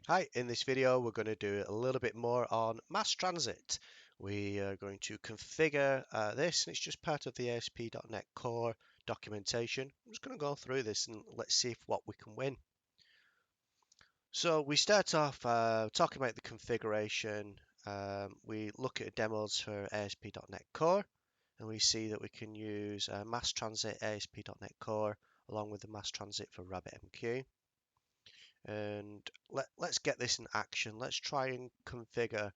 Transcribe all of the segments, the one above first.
Hi, in this video we're going to do a little bit more on MassTransit. We are going to configure this, and it's just part of the ASP.NET Core documentation. I'm just going to go through this and let's see what we can win. So we start off talking about the configuration. We look at demos for ASP.NET Core, and we see that we can use MassTransit ASP.NET Core along with the MassTransit for RabbitMQ. And let's get this in action. Let's try and configure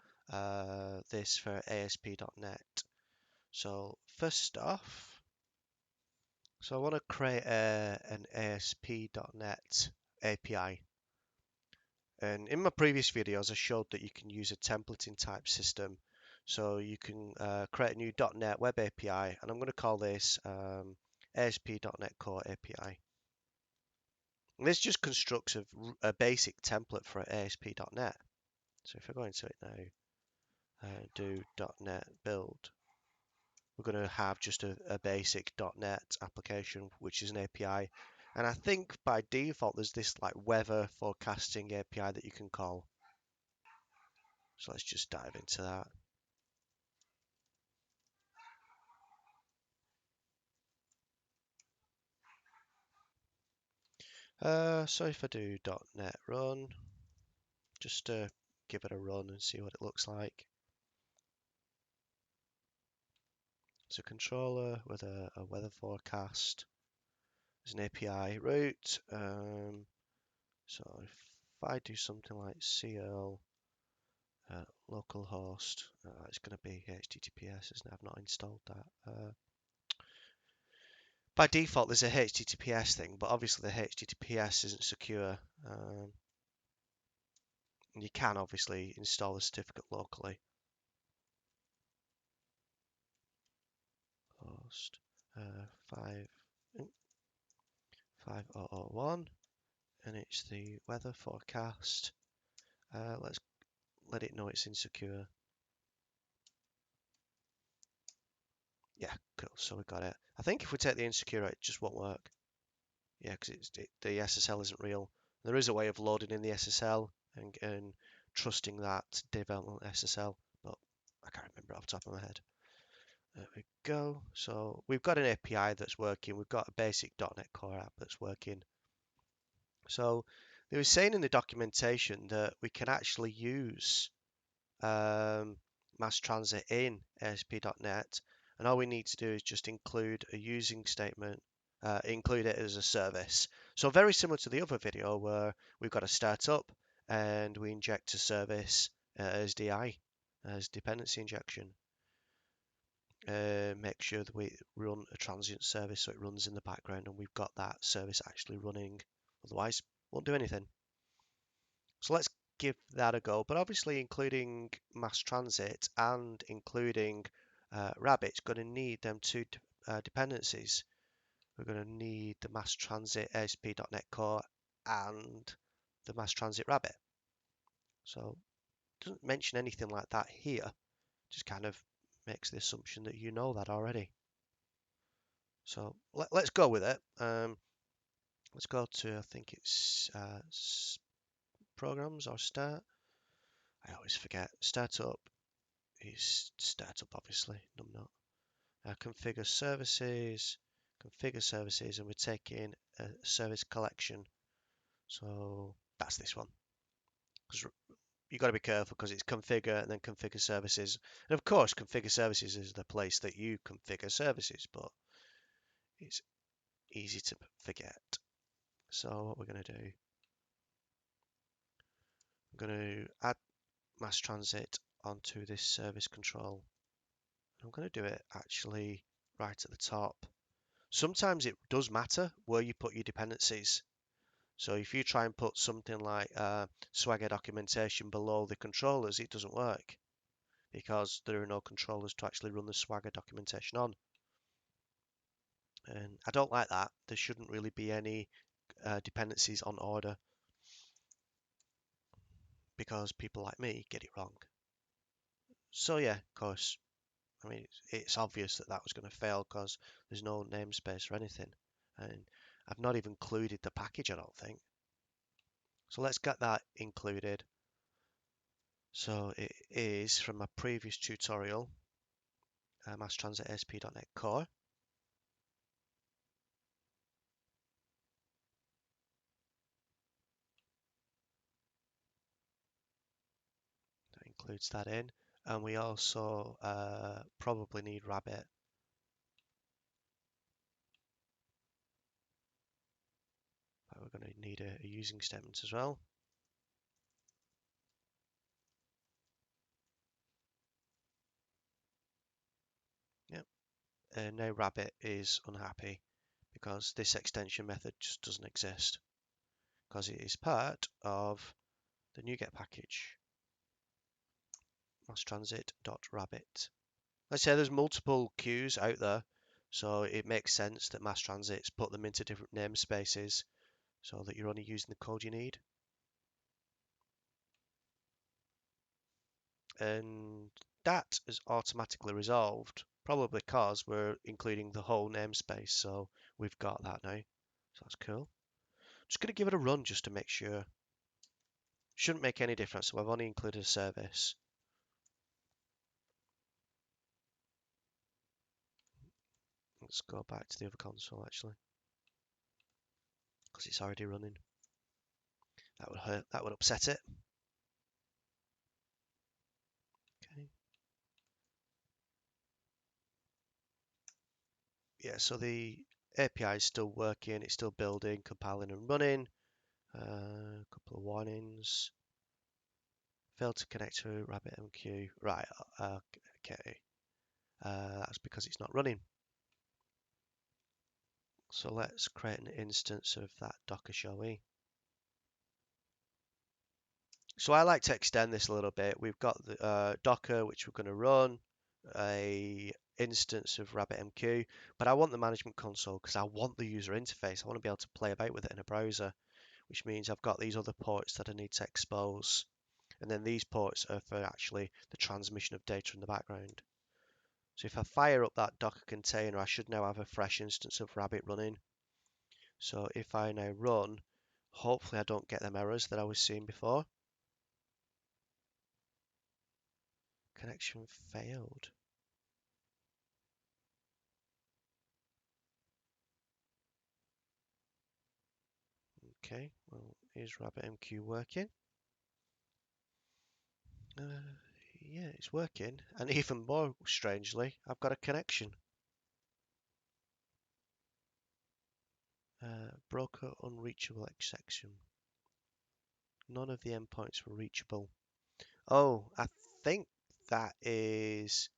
this for ASP.NET. So first off, I want to create an ASP.NET API. And in my previous videos, I showed that you can use a templating type system. So you can create a new .NET Web API, and I'm going to call this ASP.NET Core API. And this just constructs a basic template for ASP.NET. So if I go into it now, do .NET build, we're going to have just a basic .NET application, which is an API. And I think by default, there's this like weather forecasting API that you can call. So let's just dive into that. So if I do .NET run, just to give it a run and see what it looks like. It's a controller with a weather forecast. There's an API route. So if I do something like CL localhost, it's going to be HTTPS, isn't it? I've not installed that. By default, there's a HTTPS thing, but obviously the HTTPS isn't secure. You can obviously install the certificate locally. Host 5001, and it's the weather forecast. Let's let it know it's insecure. Yeah, cool. So we got it. I think if we take the insecure, it just won't work. Yeah, because the SSL isn't real. There is a way of loading in the SSL and trusting that development SSL, but I can't remember off the top of my head. There we go. So we've got an API that's working. We've got a basic .NET Core app that's working. So they were saying in the documentation that we can actually use MassTransit in ASP.NET, and all we need to do is just include a using statement, include it as a service. So very similar to the other video where we've got a startup and we inject a service as DI, as dependency injection. Make sure that we run a transient service so it runs in the background and we've got that service actually running, otherwise won't do anything. So let's give that a go, but obviously including MassTransit and including Rabbit's going to need them two dependencies. We're going to need the MassTransit ASP.NET Core and the MassTransit Rabbit. So it doesn't mention anything like that here, just kind of makes the assumption that you know that already. So let's go with it. Let's go to, I think it's programs or start. I always forget. Startup is startup, obviously. No, I'm not. Configure services, and we're taking a service collection. So that's this one. Because you've got to be careful because it's configure and then configure services. And of course, configure services is the place that you configure services, but it's easy to forget. So what we're going to do, I'm going to add MassTransit onto this service control. I'm going to do it actually right at the top. Sometimes it does matter where you put your dependencies. So if you try and put something like Swagger documentation below the controllers, it doesn't work because there are no controllers to actually run the Swagger documentation on. And I don't like that. There shouldn't really be any dependencies on order because people like me get it wrong. So yeah, of course, I mean, it's obvious that that was going to fail because there's no namespace or anything. And I've not even included the package, I don't think. So let's get that included. So it is from my previous tutorial, MassTransit ASP.NET Core. That includes that in. And we also probably need Rabbit. We're going to need a using statement as well. Yep. And now Rabbit is unhappy because this extension method just doesn't exist because it is part of the NuGet package, MassTransit.Rabbit. Let's say there's multiple queues out there, so it makes sense that MassTransit's put them into different namespaces so that you're only using the code you need. And that is automatically resolved, probably because we're including the whole namespace, so we've got that now. So that's cool. Just going to give it a run just to make sure. Shouldn't make any difference, so I've only included a service. Let's go back to the other console actually, because it's already running. That would hurt, that would upset it. Okay. Yeah, so the API is still working, it's still building, compiling and running. A couple of warnings. Failed to connect to RabbitMQ. Right, okay. That's because it's not running. So let's create an instance of that Docker, shall we? So I like to extend this a little bit. We've got the Docker, which we're going to run, a instance of RabbitMQ, but I want the management console because I want the user interface. I want to be able to play about with it in a browser, which means I've got these other ports that I need to expose. And then these ports are for actually the transmission of data in the background. So if I fire up that Docker container, I should now have a fresh instance of Rabbit running. So if I now run, hopefully I don't get them errors that I was seeing before. Connection failed. Okay, well, is RabbitMQ working? Yeah, it's working. And even more strangely, I've got a connection. Broker unreachable exception. None of the endpoints were reachable. Oh, I think that is...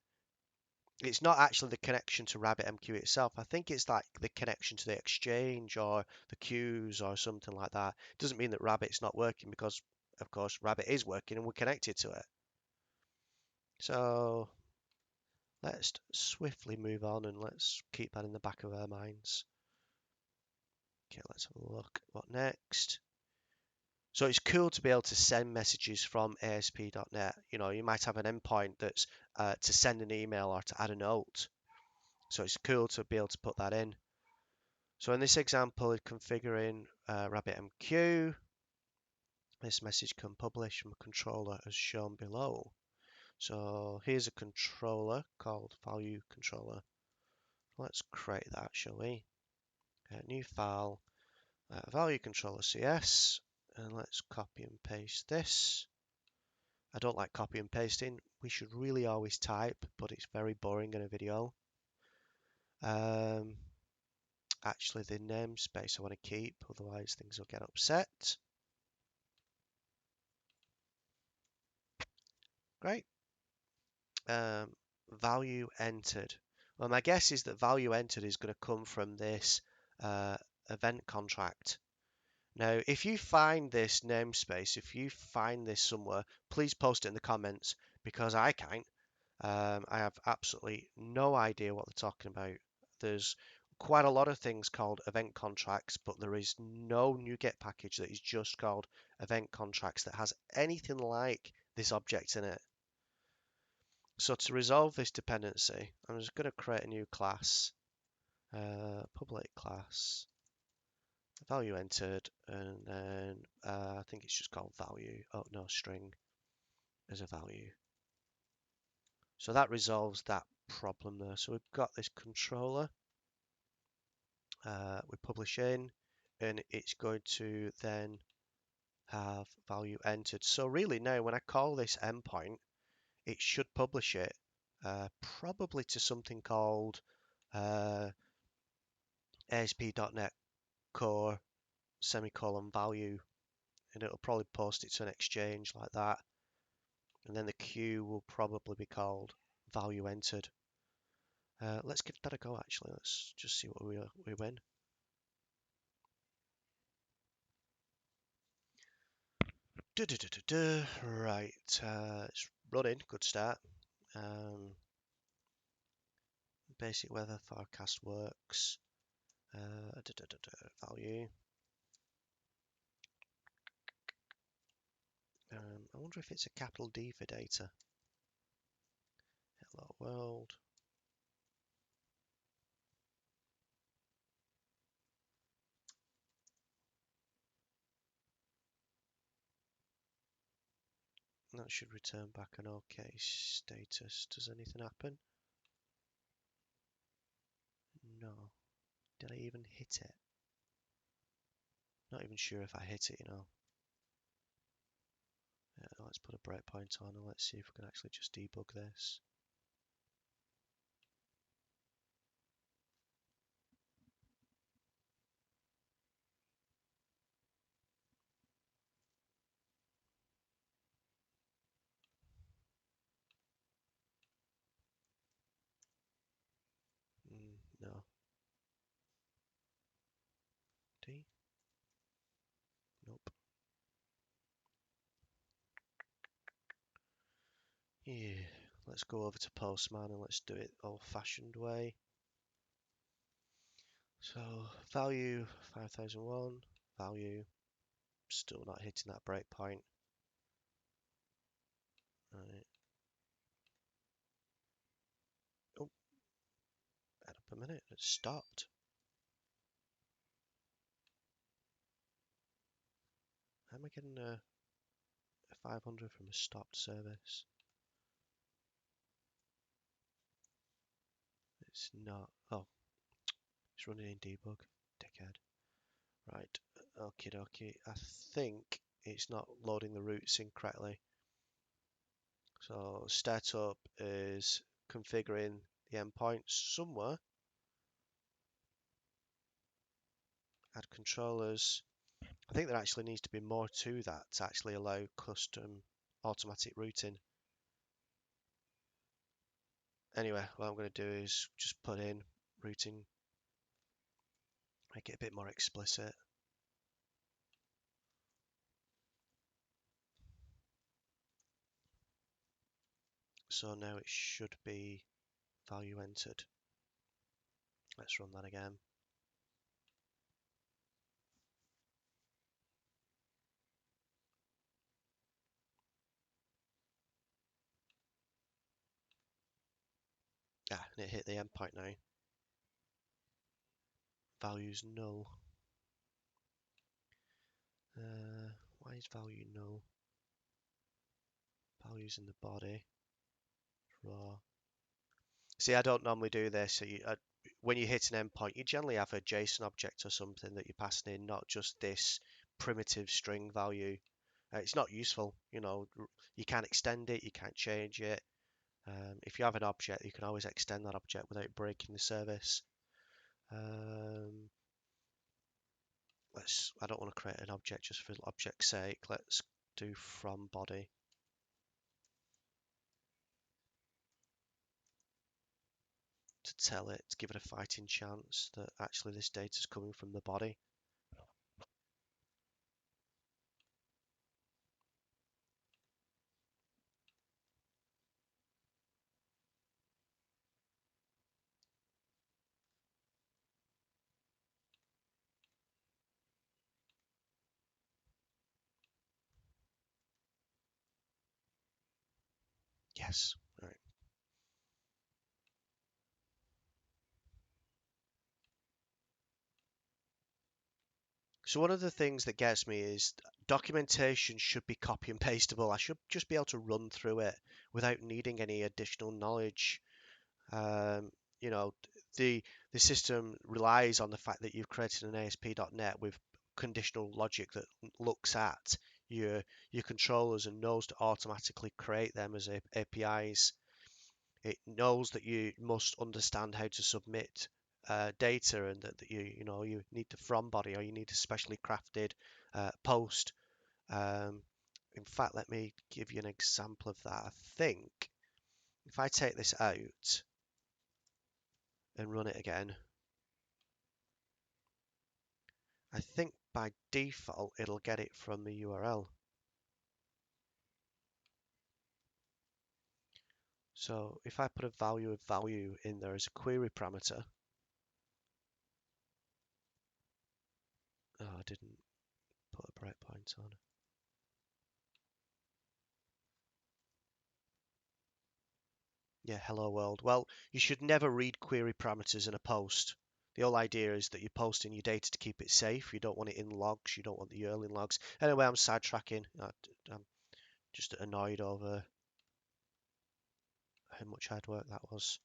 It's not actually the connection to RabbitMQ itself. I think it's like the connection to the exchange or the queues or something like that. It doesn't mean that Rabbit's not working because, of course, Rabbit is working and we're connected to it. So let's swiftly move on and let's keep that in the back of our minds. Okay, let's have a look. What next? So it's cool to be able to send messages from ASP.NET. You know, you might have an endpoint that's to send an email or to add a note. So it's cool to be able to put that in. So in this example, it's configuring RabbitMQ. This message can publish from a controller as shown below. So here's a controller called value controller. Let's create that, shall we? New file, value controller CS, and let's copy and paste this. I don't like copy and pasting. We should really always type, but it's very boring in a video. Actually, the namespace I want to keep, otherwise things will get upset. Great. Value entered. Well, my guess is that value entered is going to come from this event contract. Now, if you find this namespace, if you find this somewhere, please post it in the comments because I can't. I have absolutely no idea what they're talking about. There's quite a lot of things called event contracts, but there is no NuGet package that is just called event contracts that has anything like this object in it. So to resolve this dependency, I'm just going to create a new class, public class, value entered, and then I think it's just called value. Oh no, string as a value. So that resolves that problem there. So we've got this controller. We publish in, and it's going to then have value entered. So really now when I call this endpoint, it should publish it probably to something called ASP.NET Core semicolon value, and it'll probably post it to an exchange like that. And then the queue will probably be called value entered. Let's give that a go actually. Let's just see what we win. Right, it's running, good start. Basic weather forecast works. Value. I wonder if it's a capital D for data. Hello world. That should return back an OK status. Does anything happen? No. Did I even hit it? Not even sure if I hit it, you know. Let's put a breakpoint on and let's see if we can actually just debug this. No. D? Nope. Yeah. Let's go over to Postman and let's do it old-fashioned way. So value 5001, value, still not hitting that breakpoint. Right. Oh, add up a minute, it stopped. How am I getting a 500 from a stopped service? It's not. Oh, it's running in debug. Dickhead. Right. Okie dokie. I think it's not loading the routes in correctly. So startup is configuring the endpoints somewhere. Add controllers. I think there actually needs to be more to that to actually allow custom automatic routing. Anyway, what I'm going to do is just put in routing, make it a bit more explicit. So now it should be value entered. Let's run that again. Ah, and it hit the endpoint now. Value's null. Why is value null? Value's in the body. Raw. See, I don't normally do this. So when you hit an endpoint, you generally have a JSON object or something that you're passing in, not just this primitive string value. It's not useful, you know. You can't extend it, you can't change it. If you have an object, you can always extend that object without breaking the service. I don't want to create an object just for object's sake. Let's do from body. To tell it, to give it a fighting chance that actually this data is coming from the body. Yes. All right. So one of the things that gets me is documentation should be copy and pastable. I should just be able to run through it without needing any additional knowledge. Um, you know, the system relies on the fact that you've created an ASP.NET with conditional logic that looks at your your controllers and knows to automatically create them as APIs. It knows that you must understand how to submit data and that you need the from body or you need a specially crafted post. Um, in fact, let me give you an example of that. I think if I take this out and run it again, I think by default it'll get it from the URL. So if I put a value of value in there as a query parameter, oh, I didn't put a breakpoint on. Yeah, hello world. Well, you should never read query parameters in a post. The whole idea is that you're posting your data to keep it safe. You don't want it in logs. You don't want the URL in logs. Anyway, I'm sidetracking. I'm just annoyed over how much hard work that was.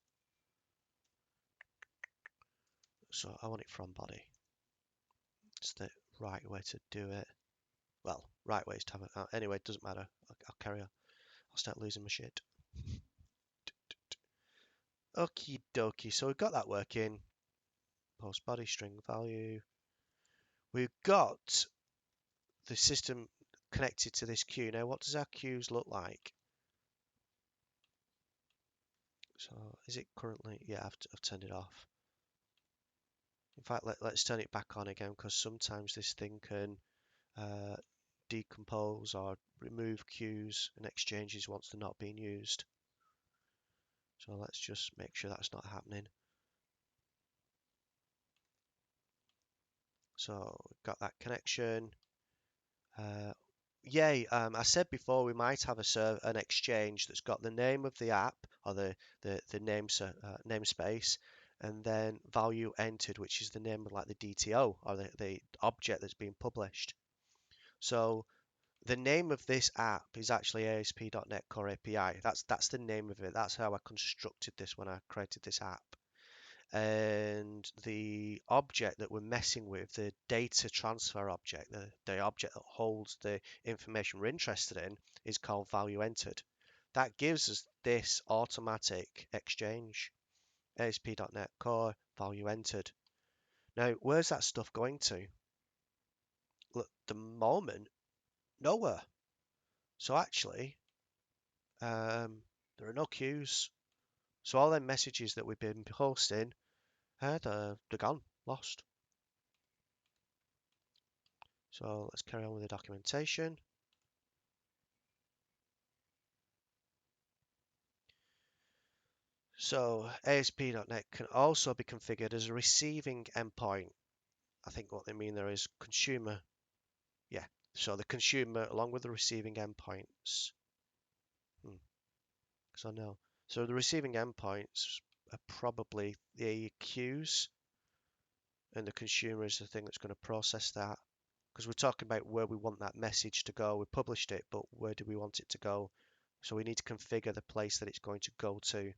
So I want it from body. It's the right way to do it. Well, right way is to have it. Anyway, it doesn't matter. I'll carry on. I'll start losing my shit. Okie dokie. So we've got that working. Post body string value. We've got the system connected to this queue. Now, what does our queues look like? So, is it currently? Yeah, I've turned it off. In fact, let's turn it back on again because sometimes this thing can decompose or remove queues and exchanges once they're not being used. So let's just make sure that's not happening. So we've got that connection. Yay, I said before we might have an exchange that's got the name of the app or the namespace and then value entered, which is the name of like the DTO or the object that's being published. So the name of this app is actually ASP.NET Core API. That's the name of it. That's how I constructed this when I created this app. And the object that we're messing with, the data transfer object, the object that holds the information we're interested in, is called value entered. That gives us this automatic exchange, ASP.NET Core value entered. Now, where's that stuff going to? Look, the moment, nowhere. So actually, there are no queues. So all them messages that we've been posting, they're gone, lost. So let's carry on with the documentation. So ASP.NET can also be configured as a receiving endpoint. I think what they mean there is consumer. Yeah, so the consumer along with the receiving endpoints. So no. So the receiving endpoints are probably the queues and the consumer is the thing that's going to process that. Because we're talking about where we want that message to go. We published it, but where do we want it to go? So we need to configure the place that it's going to go to.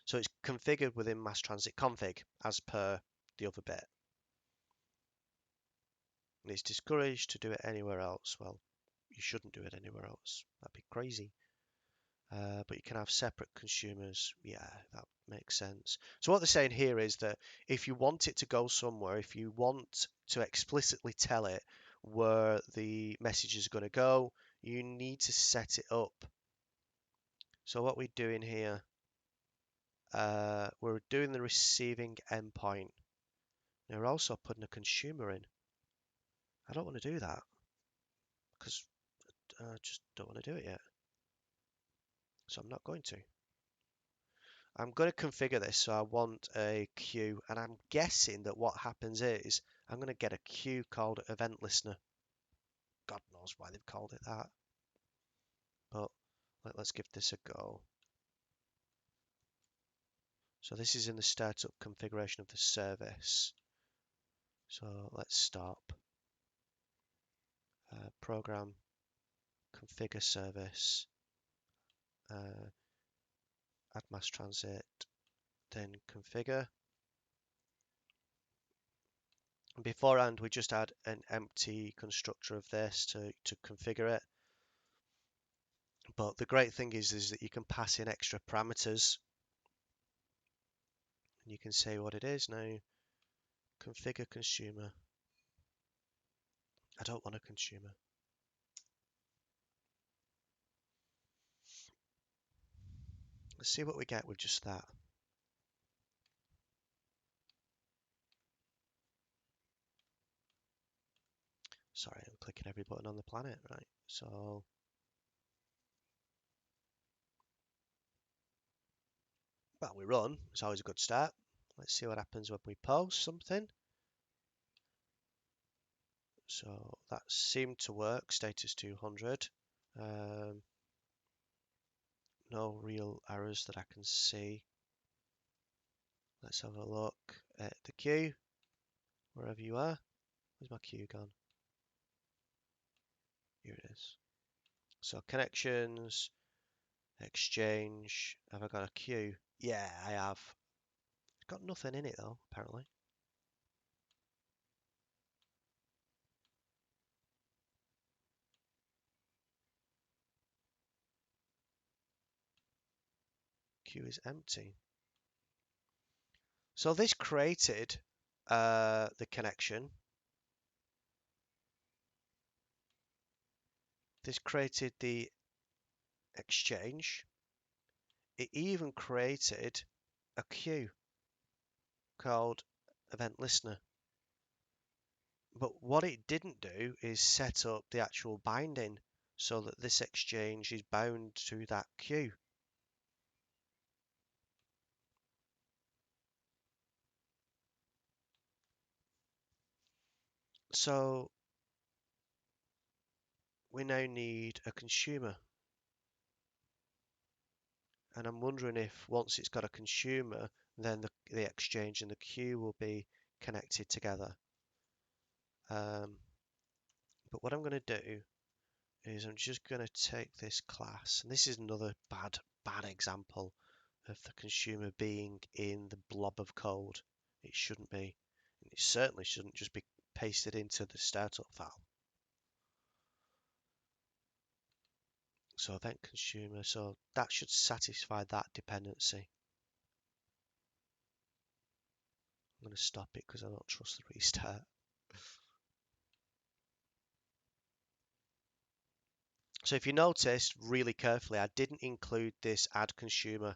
So it's configured within MassTransit config as per the other bit. And it's discouraged to do it anywhere else. Well, you shouldn't do it anywhere else. That'd be crazy. But you can have separate consumers. Yeah, that makes sense. So what they're saying here is that if you want it to go somewhere, if you want to explicitly tell it where the message is going to go, you need to set it up. So what we're doing here, we're doing the receiving endpoint. Now we're also putting a consumer in. I don't want to do that because I just don't want to do it yet. So I'm not going to. I'm going to configure this so I want a queue, and I'm guessing that what happens is I'm going to get a queue called event listener. God knows why they've called it that. But let's give this a go. So this is in the startup configuration of the service. So let's stop. Program configure service, add MassTransit, then configure. And beforehand, we just add an empty constructor of this to configure it. But the great thing is that you can pass in extra parameters. And you can say what it is now. Configure consumer. I don't want a consumer. Let's see what we get with just that. Sorry, I'm clicking every button on the planet, right? So well, we run. It's always a good start. Let's see what happens when we post something. So that seemed to work. Status 200. No real errors that I can see. Let's have a look at the queue, wherever you are. Where's my queue gone? Here it is. So connections, exchange. Have I got a queue? Yeah, I have. It's got nothing in it though, apparently. Queue is empty. So this created the connection. This created the exchange. It even created a queue called event listener. But what it didn't do is set up the actual binding so that this exchange is bound to that queue. So we now need a consumer. And I'm wondering if once it's got a consumer, then the exchange and the queue will be connected together. But what I'm going to do is I'm just going to take this class, and this is another bad example of the consumer being in the blob of code. It shouldn't be. It certainly shouldn't just be pasted into the startup file. So event consumer, so that should satisfy that dependency. I'm going to stop it because I don't trust the restart. So if you noticed really carefully, I didn't include this add consumer.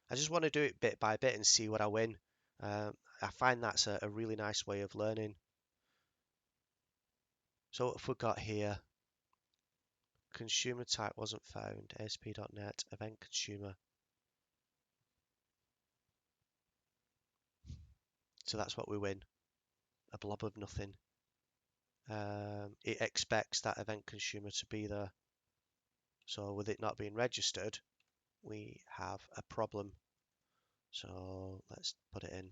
I just want to do it bit by bit and see what I win. I find that's a really nice way of learning. So what have we got here? Consumer type wasn't found. ASP.NET event consumer. So that's what we win. A blob of nothing. It expects that event consumer to be there. So with it not being registered, we have a problem. So let's put it in.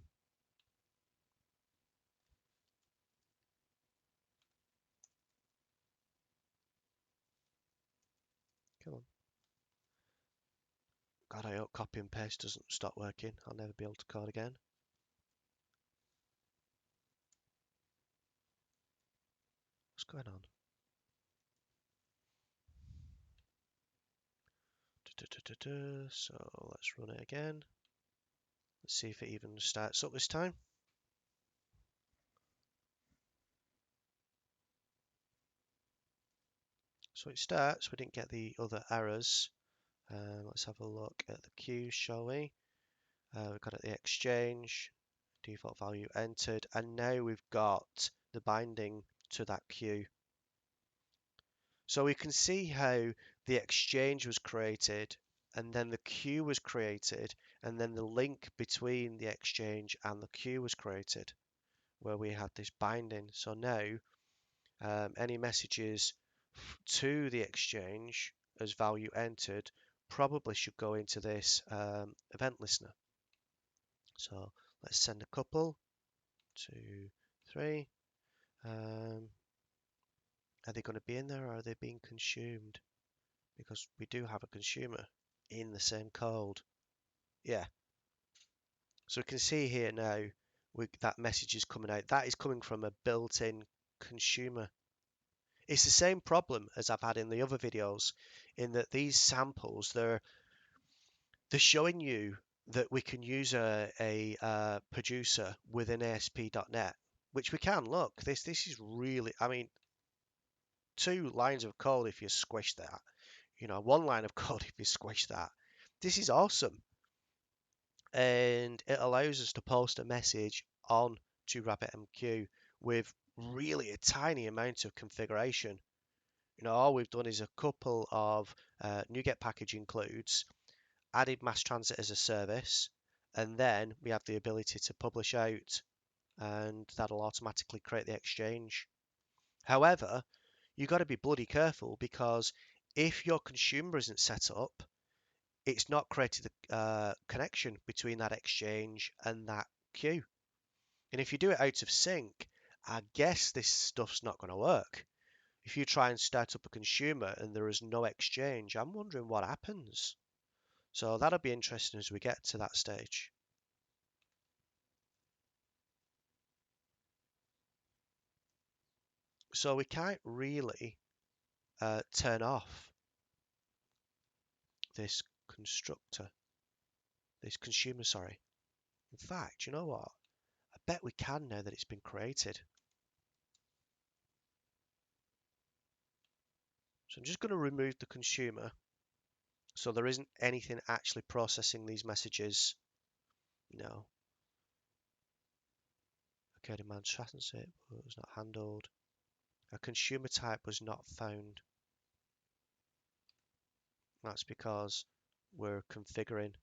Come on. God, I hope copy and paste doesn't stop working. I'll never be able to code again. What's going on? So let's run it again. Let's see if it even starts up this time. So it starts. We didn't get the other errors. Let's have a look at the queue, shall we? We've got the exchange, default value entered, and now we've got the binding to that queue. So we can see how the exchange was created, and then the queue was created, and then the link between the exchange and the queue was created, where we had this binding. So now any messages to the exchange as value entered probably should go into this event listener. So let's send a couple, 2, 3. Are they going to be in there or are they being consumed? Because we do have a consumer in the same code. Yeah. So we can see here now that message is coming out. That is coming from a built-in consumer. It's the same problem as I've had in the other videos, in that these samples, they're showing you that we can use a producer within ASP.NET, which we can. Look, this is really, I mean, 2 lines of code if you squish that. 1 line of code if you squish that. This is awesome. And it allows us to post a message on to RabbitMQ with really a tiny amount of configuration. All we've done is a couple of NuGet package includes, added MassTransit as a service, and then we have the ability to publish out, and that'll automatically create the exchange. However, you've got to be bloody careful, because if your consumer isn't set up, it's not created a connection between that exchange and that queue. And if you do it out of sync, I guess this stuff's not going to work. If you try and start up a consumer and there is no exchange, I'm wondering what happens. So that'll be interesting as we get to that stage. So we can't really turn off this consumer, sorry. In fact, you know what? I bet we can now that it's been created. So I'm just going to remove the consumer, so there isn't anything actually processing these messages. No. Okay, demand transit was not handled. A consumer type was not found. That's because we're configuring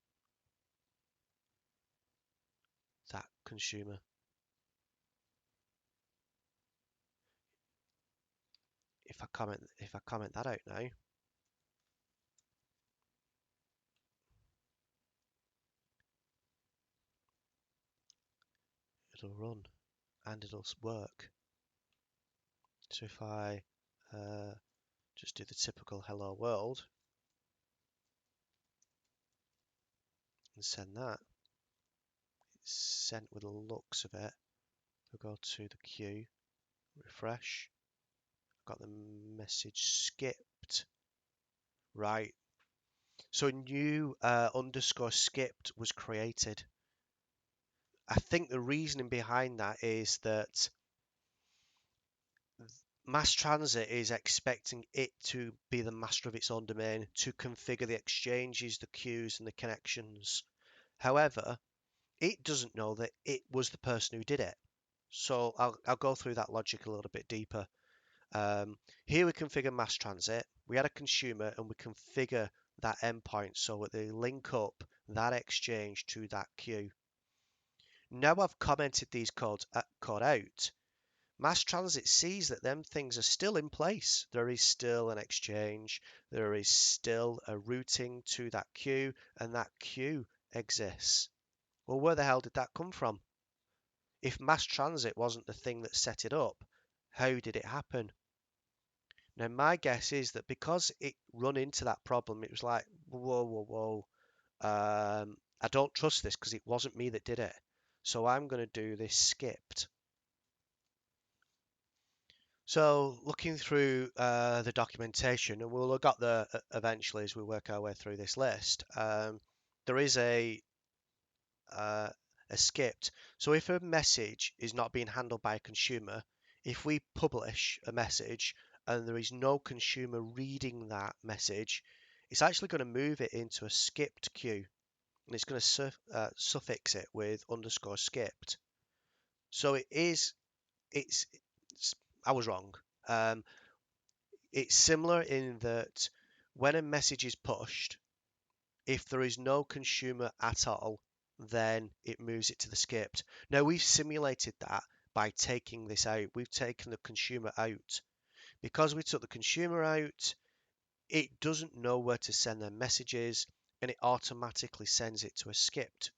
that consumer. If I comment that out now, it'll run and it'll work. So if I just do the typical hello world and send that, it's sent with the looks of it. We'll go to the queue, refresh. Got the message skipped. Right. So a new underscore skipped was created. I think the reasoning behind that is that MassTransit is expecting it to be the master of its own domain, to configure the exchanges, the queues, and the connections. However, it doesn't know that it was the person who did it. So I'll go through that logic a little bit deeper. Here we configure MassTransit. We add a consumer and we configure that endpoint so that they link up that exchange to that queue. Now I've commented these code out. MassTransit sees that them things are still in place. There is still an exchange. There is still a routing to that queue, and that queue exists. Well, where the hell did that come from? If MassTransit wasn't the thing that set it up, how did it happen? Now, my guess is that because it run into that problem, it was like, whoa, whoa, whoa. I don't trust this because it wasn't me that did it. So I'm going to do this skipped. So looking through the documentation, and we'll look at the eventually as we work our way through this list, there is a skipped. So if a message is not being handled by a consumer, if we publish a message and there is no consumer reading that message, it's actually going to move it into a skipped queue, and it's going to suffix it with underscore skipped. So it's I was wrong. It's similar in that when a message is pushed, if there is no consumer at all, then it moves it to the skipped. Now we've simulated that by taking this out. We've taken the consumer out. Because we took the consumer out, it doesn't know where to send their messages, and it automatically sends it to a skipped.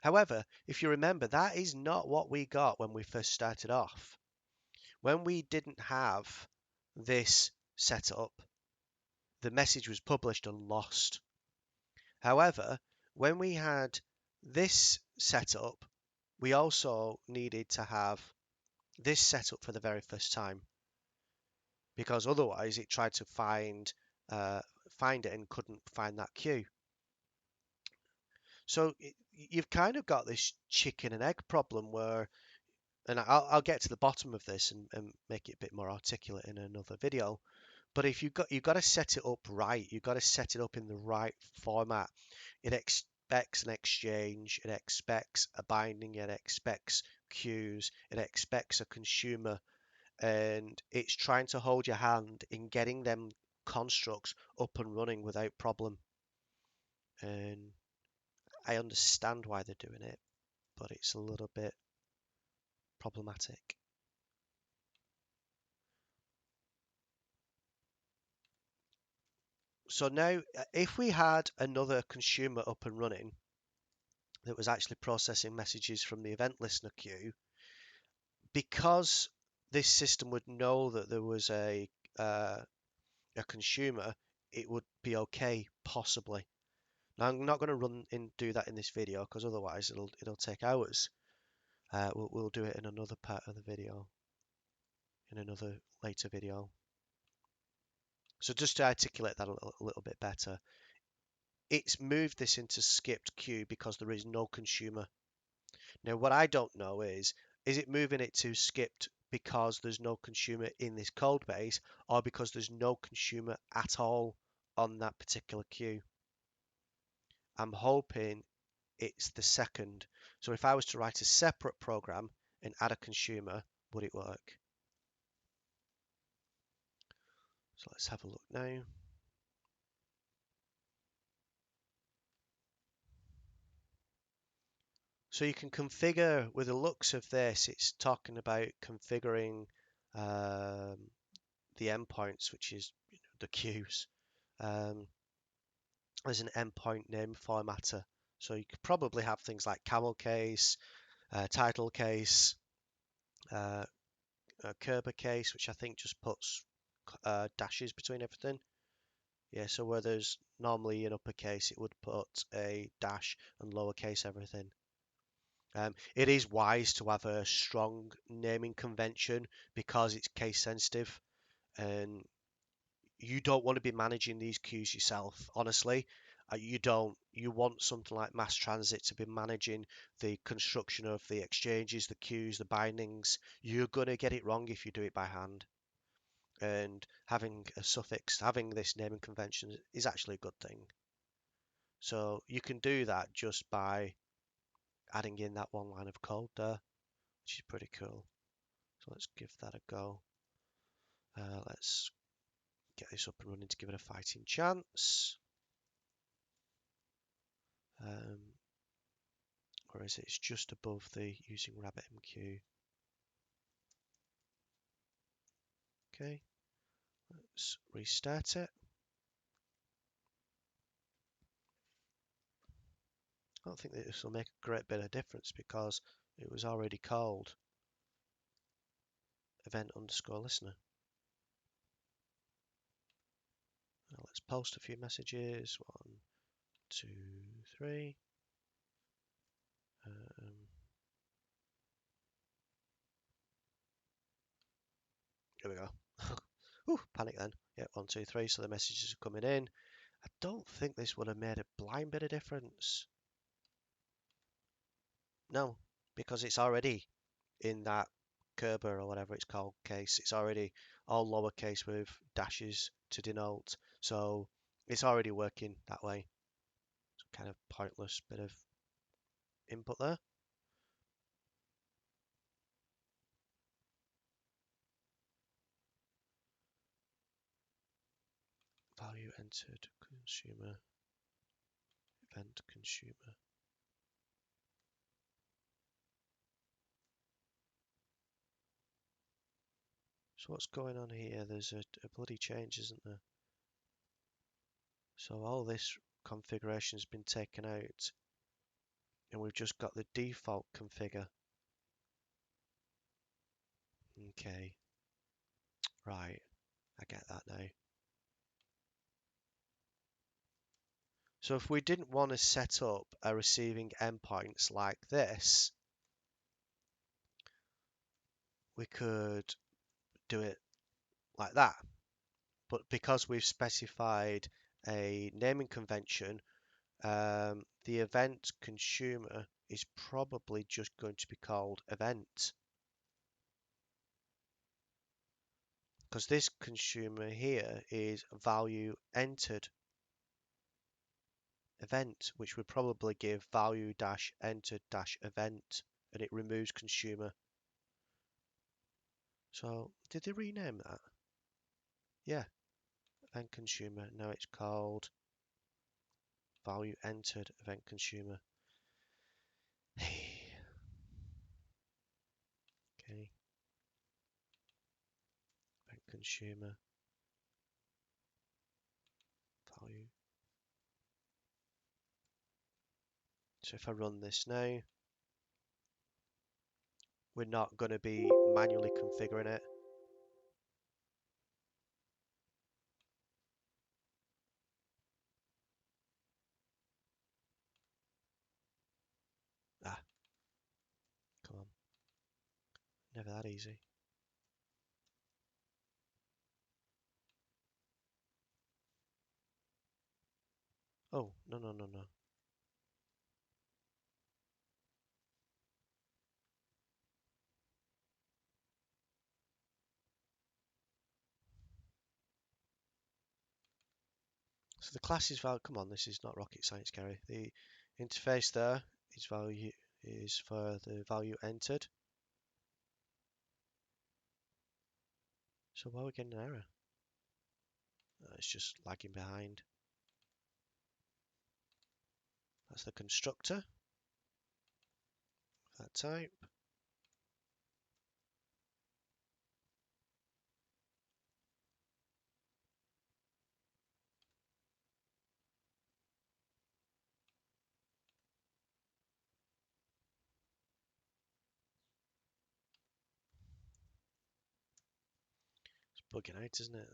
However, if you remember, that is not what we got when we first started off. When we didn't have this set up, the message was published and lost. However, when we had this set up, we also needed to have this set up for the very first time, because otherwise it tried to find it and couldn't find that queue. So you've kind of got this chicken and egg problem where, and I'll get to the bottom of this and make it a bit more articulate in another video. But if you've got to set it up right, you've got to set it up in the right format. It expects an exchange, it expects a binding, it expects queues, it expects a consumer, and it's trying to hold your hand in getting them constructs up and running without problem. And I understand why they're doing it, but it's a little bit problematic. So now, if we had another consumer up and running that was actually processing messages from the event listener queue, because this system would know that there was a consumer, it would be okay, possibly. Now, I'm not going to run and do that in this video because otherwise it'll take hours. We'll do it in another part of the video, in another later video. So just to articulate that a little bit better, it's moved this into skipped queue because there is no consumer. Now, what I don't know is it moving it to skipped because there's no consumer in this code base, or because there's no consumer at all on that particular queue? I'm hoping it's the second. So if I was to write a separate program and add a consumer, would it work? So let's have a look now. So you can configure, with the looks of this, it's talking about configuring the endpoints, which is the queues. As an endpoint name formatter. So you could probably have things like camel case, title case, Kerber case, which I think just puts dashes between everything. Yeah, so where there's normally an uppercase, it would put a dash and lowercase everything. It is wise to have a strong naming convention because it's case sensitive, and you don't want to be managing these queues yourself, honestly. You don't. You want something like MassTransit to be managing the construction of the exchanges, the queues, the bindings. You're going to get it wrong if you do it by hand. And having a suffix, having this naming convention is actually a good thing. So you can do that just by adding in that one line of code there, which is pretty cool. So let's give that a go. Let's get this up and running to give it a fighting chance. Or is it? It's just above the using RabbitMQ. Okay, let's restart it. I don't think that this will make a great bit of difference because it was already called event_listener. Now let's post a few messages. 1, 2, 3. Here we go. Ooh, panic then. Yeah, 1, 2, 3. So the messages are coming in. I don't think this would have made a blind bit of difference. No, because it's already in that Kerber or whatever it's called case. It's already all lowercase with dashes to denote. So it's already working that way. It's kind of pointless bit of input there. Value entered, consumer, event consumer. So what's going on here? There's a bloody change, isn't there? So all this configuration has been taken out. and we've just got the default configure. Okay, right, I get that now. So if we didn't want to set up a receiving endpoints like this, we could do it like that. But because we've specified a naming convention, the event consumer is probably just going to be called event. Because this consumer here is value entered event, which would probably give value dash entered dash event, and it removes consumer. So did they rename that? Yeah, event consumer. Now it's called value entered event consumer. Hey. Okay. Event consumer value. So if I run this now, we're not going to be manually configuring it. Ah, come on. Never that easy. Oh, no, no, no, no. So the class is value. Come on, this is not rocket science, Gary. The interface there is value is for the value entered. So why are we getting an error? It's just lagging behind. That's the constructor. That type. It's bugging out, isn't it?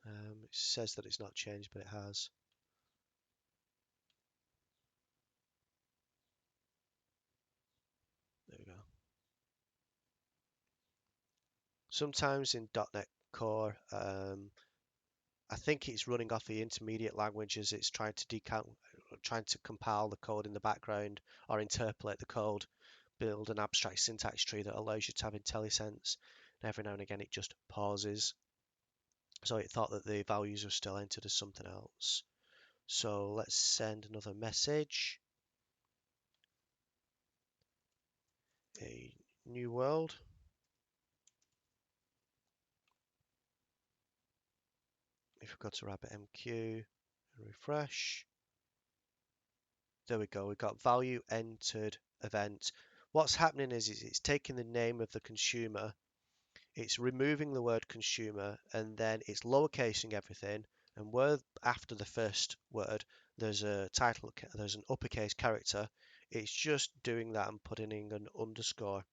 It says that it's not changed, but it has. There we go. Sometimes in .NET Core, I think it's running off the intermediate languages. It's trying to compile the code in the background or interpolate the code, build an abstract syntax tree that allows you to have IntelliSense. And every now and again, it just pauses. So it thought that the values were still entered as something else. So let's send another message. A new world. If we go to RabbitMQ and refresh, there we go. We've got value entered event. What's happening is it's taking the name of the consumer, it's removing the word consumer, and then it's lowercasing everything. And where after the first word there's a title, there's an uppercase character, it's just doing that and putting in an underscore.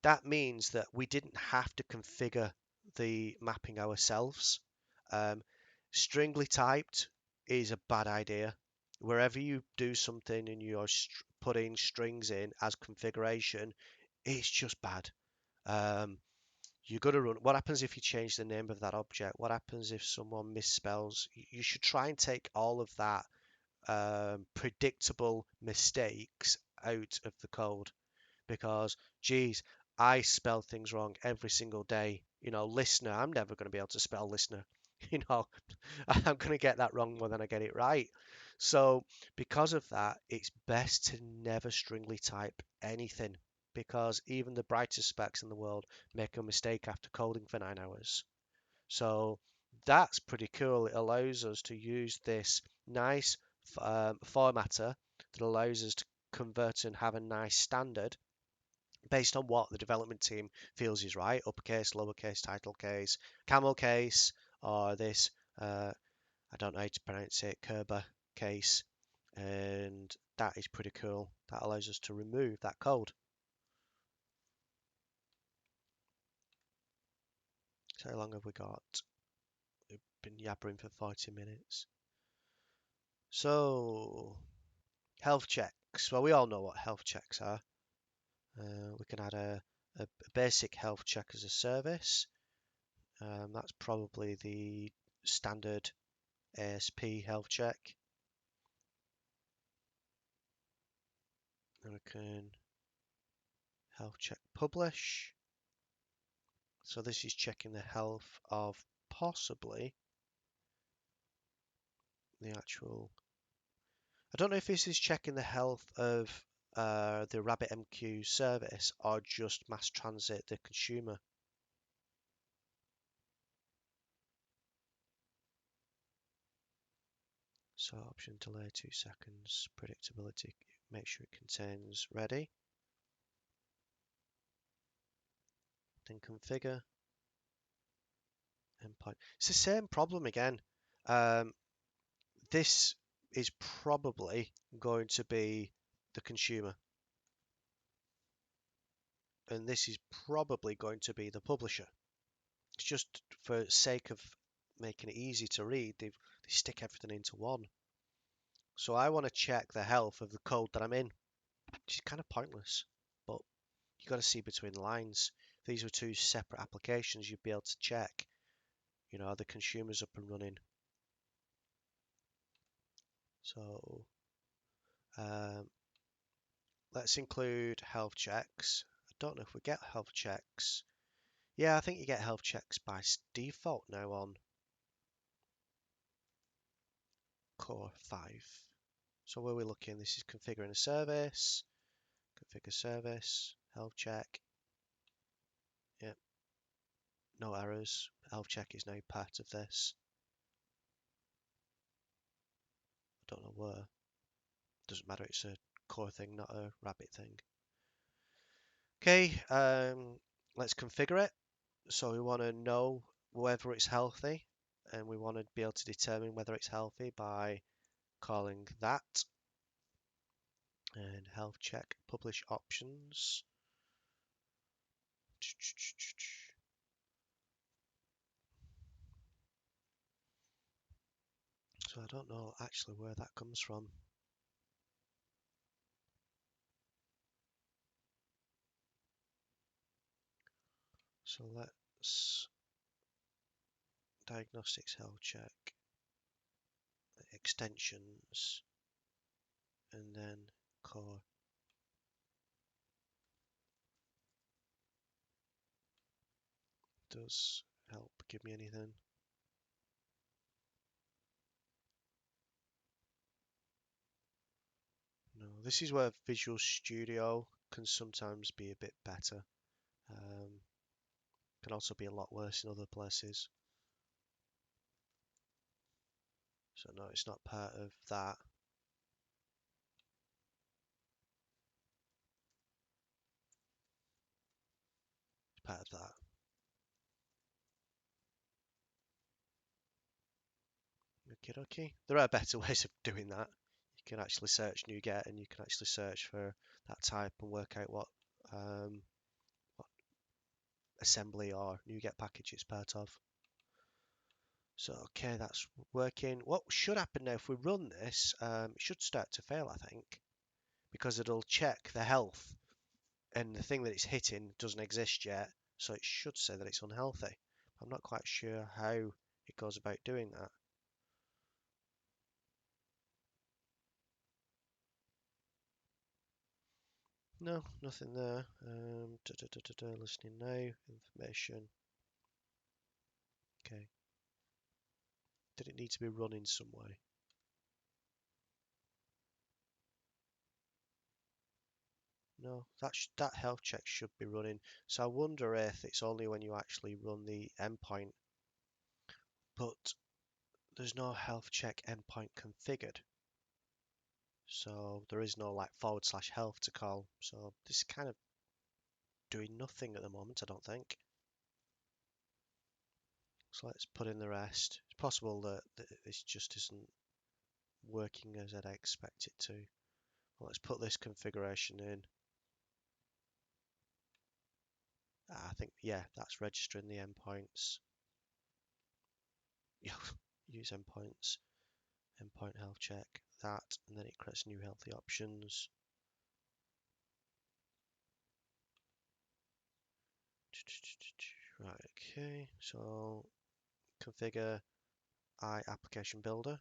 That means that we didn't have to configure the mapping ourselves. Stringly typed is a bad idea. Wherever you do something and you're putting strings in as configuration, it's just bad. You're going to run. What happens if you change the name of that object? What happens if someone misspells? You should try and take all of that predictable mistakes out of the code, because geez, I spell things wrong every single day. Listener, I'm never going to be able to spell listener. I'm going to get that wrong more than I get it right. So because of that, it's best to never stringly type anything, because even the brightest specs in the world make a mistake after coding for 9 hours. So that's pretty cool. It allows us to use this nice formatter that allows us to convert and have a nice standard based on what the development team feels is right: uppercase, lowercase, title case, camel case, or this, I don't know how to pronounce it, Kerber case. And that is pretty cool. That allows us to remove that code. So how long have we got? We've been yabbering for 40 minutes. So, health checks. Well, we all know what health checks are. We can add a basic health check as a service. That's probably the standard ASP health check. And we can health check publish. So this is checking the health of possibly the actual. I don't know if this is checking the health of the RabbitMQ service or just MassTransit, the consumer. So option delay 2 seconds, predictability, make sure it contains ready. Then configure endpoint. It's the same problem again. This is probably going to be the consumer, and this is probably going to be the publisher. It's just for sake of making it easy to read, they stick everything into one. So I want to check the health of the code that I'm in, which is kind of pointless, but you've got to see between the lines. If these were two separate applications, you'd be able to check, are the consumers up and running. So let's include health checks. I don't know if we get health checks. Yeah, I think you get health checks by default now on Core 5. So where we're looking, this is configuring a service, configure service, health check. Yep, no errors. Health check is now part of this. I don't know where. Doesn't matter, it's a core thing, not a rabbit thing. Okay, let's configure it. So we want to know whether it's healthy, and we want to be able to determine whether it's healthy by calling that. And health check, publish options. So I don't know actually where that comes from. So let's diagnostics health check, extensions, and then core. Does help give me anything? No, this is where Visual Studio can sometimes be a bit better. Can also be a lot worse in other places. So no, it's not part of that. It's part of that. Okie dokie. There are better ways of doing that. You can actually search NuGet, and you can actually search for that type and work out what assembly or NuGet package it's part of. So okay, that's working. What should happen now if we run this? It should start to fail, I think, because it'll check the health, and the thing that it's hitting doesn't exist yet, so it should say that it's unhealthy. I'm not quite sure how it goes about doing that. No, nothing there. Listening now, information. Okay. Did it need to be run in some way? No, that health check should be running. So I wonder if it's only when you actually run the endpoint, but there's no health check endpoint configured. So there is no like /health to call. So this is kind of doing nothing at the moment, I don't think. So let's put in the rest. It's possible that this just isn't working as I'd expect it to. Well, let's put this configuration in. I think, yeah, that's registering the endpoints. Use endpoints, endpoint health check, that, and then it creates new healthy options. Right, okay, so configure application builder.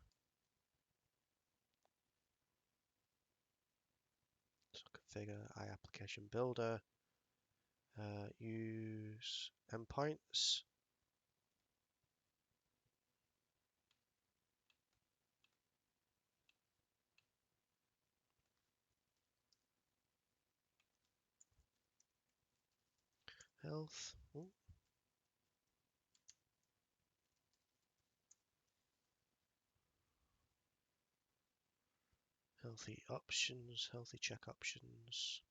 So configure application builder, use endpoints. Health. Ooh. Healthy options, healthy check options.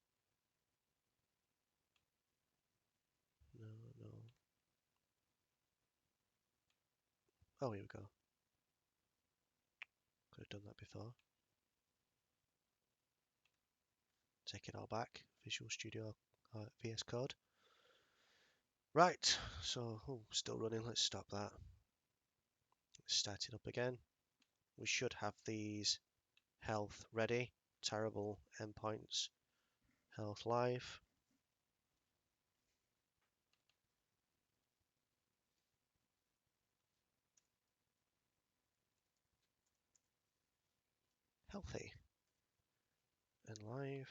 No, no. Oh, here we go. Could have done that before. Take it all back. Visual Studio VS Code. Right, so still running. Let's stop that. Let's start it up again. We should have these health ready. Terrible endpoints. Health live. Healthy. And live.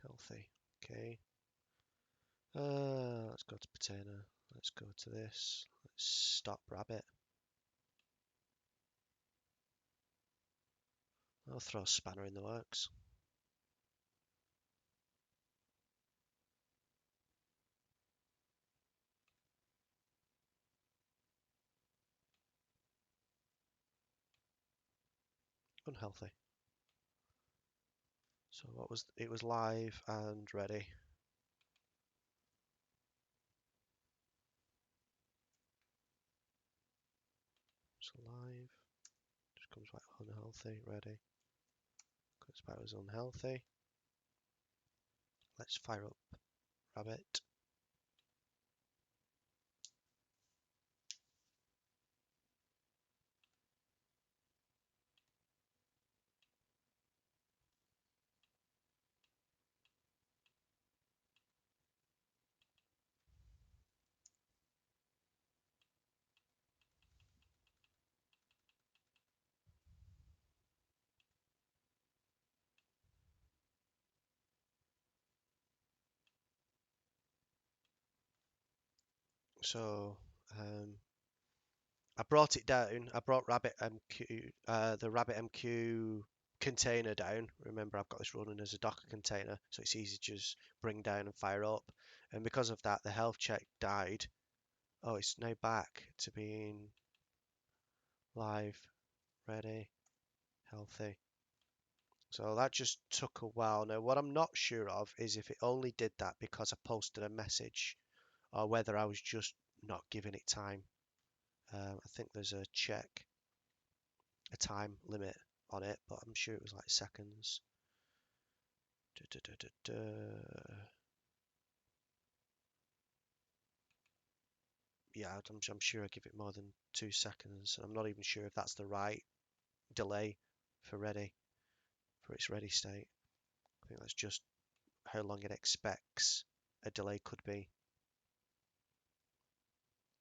Healthy. Okay. Let's go to Patena. Let's go to this. Let's stop rabbit. I'll throw a spanner in the works. Unhealthy. So what was it? Was live and ready. So live just comes back unhealthy, ready. Comes back as unhealthy. Let's fire up rabbit. So I brought it down. I brought RabbitMQ, the RabbitMQ container down. Remember, I've got this running as a Docker container, so it's easy to just bring down and fire up. And because of that, the health check died. Oh, it's now back to being live, ready, healthy. So that just took a while. Now, what I'm not sure of is if it only did that because I posted a message or whether I was just not giving it time. I think there's a time limit on it, but I'm sure it was like seconds. Yeah, I'm sure I give it more than 2 seconds. I'm not even sure if that's the right delay for its ready state. I think that's just how long it expects a delay could be.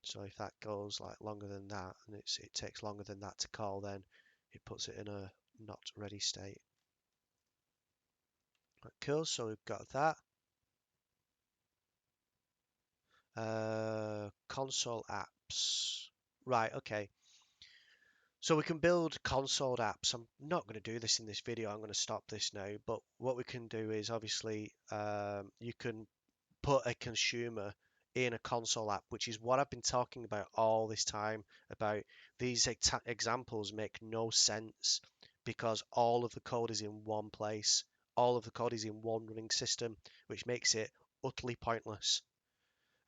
So if that goes like longer than that, and it takes longer than that to call, then it puts it in a not ready state. Right, cool. So we've got that. Console apps. Right. Okay. So we can build console apps. I'm not going to do this in this video. I'm going to stop this now. But what we can do is obviously you can put a consumer in a console app, which is what I've been talking about all this time. About these examples make no sense because all of the code is in one place. All of the code is in one running system, which makes it utterly pointless.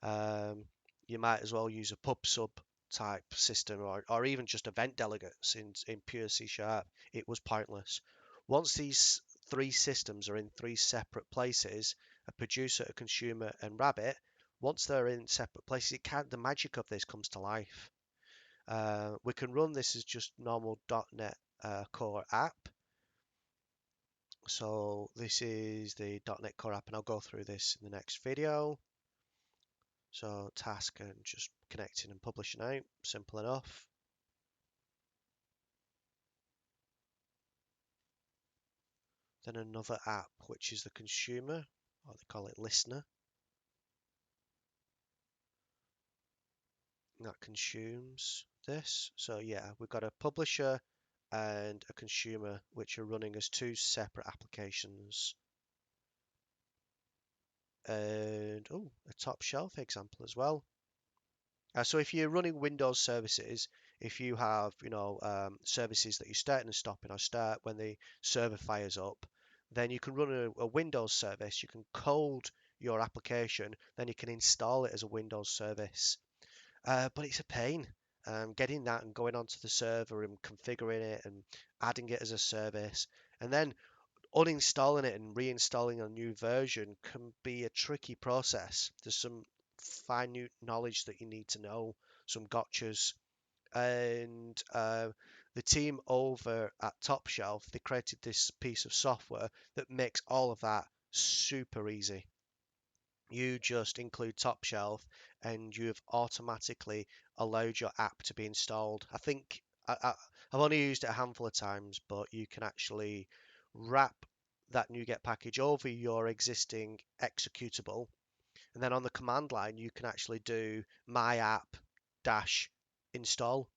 Um, you might as well use a pub sub type system, or even just event delegates in pure C Sharp. It was pointless. Once these three systems are in three separate places, a producer, a consumer, and Rabbit, once they're in separate places, the magic of this comes to life. We can run this as just normal .NET Core app. So this is the .NET Core app, and I'll go through this in the next video. So task and just connecting and publishing out, simple enough. Then another app, which is the consumer, or they call it listener. That consumes this. So yeah, we've got a publisher and a consumer, which are running as two separate applications. And oh, a top shelf example as well. So if you're running Windows services, if you have, services that you're starting and stopping or start when the server fires up, then you can run a Windows service. You can code your application, then you can install it as a Windows service. But it's a pain getting that and going onto the server and configuring it and adding it as a service. And then uninstalling it and reinstalling a new version can be a tricky process. There's some minute knowledge that you need to know, some gotchas. And the team over at Top Shelf, they created this piece of software that makes all of that super easy. You just include Top Shelf and you've automatically allowed your app to be installed. I think I've only used it a handful of times, but you can actually wrap that NuGet package over your existing executable. And then on the command line, you can actually do my app dash install,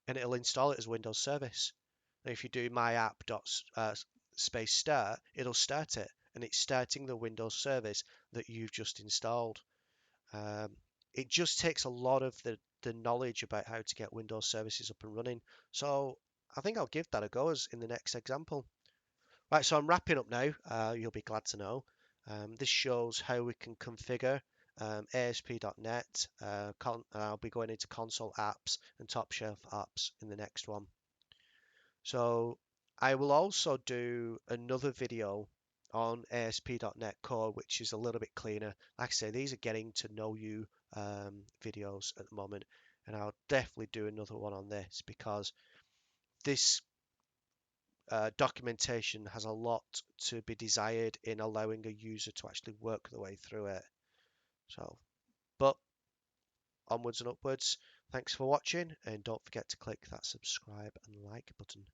and it'll install it as Windows service. And if you do my app dot space start, it'll start it, and it's starting the Windows service that you've just installed. It just takes a lot of the knowledge about how to get Windows services up and running. So I think I'll give that a go as in the next example. Right, so I'm wrapping up now. You'll be glad to know. This shows how we can configure ASP.NET. I'll be going into console apps and top shelf apps in the next one. So I will also do another video on ASP.NET Core, which is a little bit cleaner. Like I say, these are getting to know you videos at the moment, and I'll definitely do another one on this because this documentation has a lot to be desired in allowing a user to actually work their way through it. So, but onwards and upwards. Thanks for watching, and don't forget to click that subscribe and like button.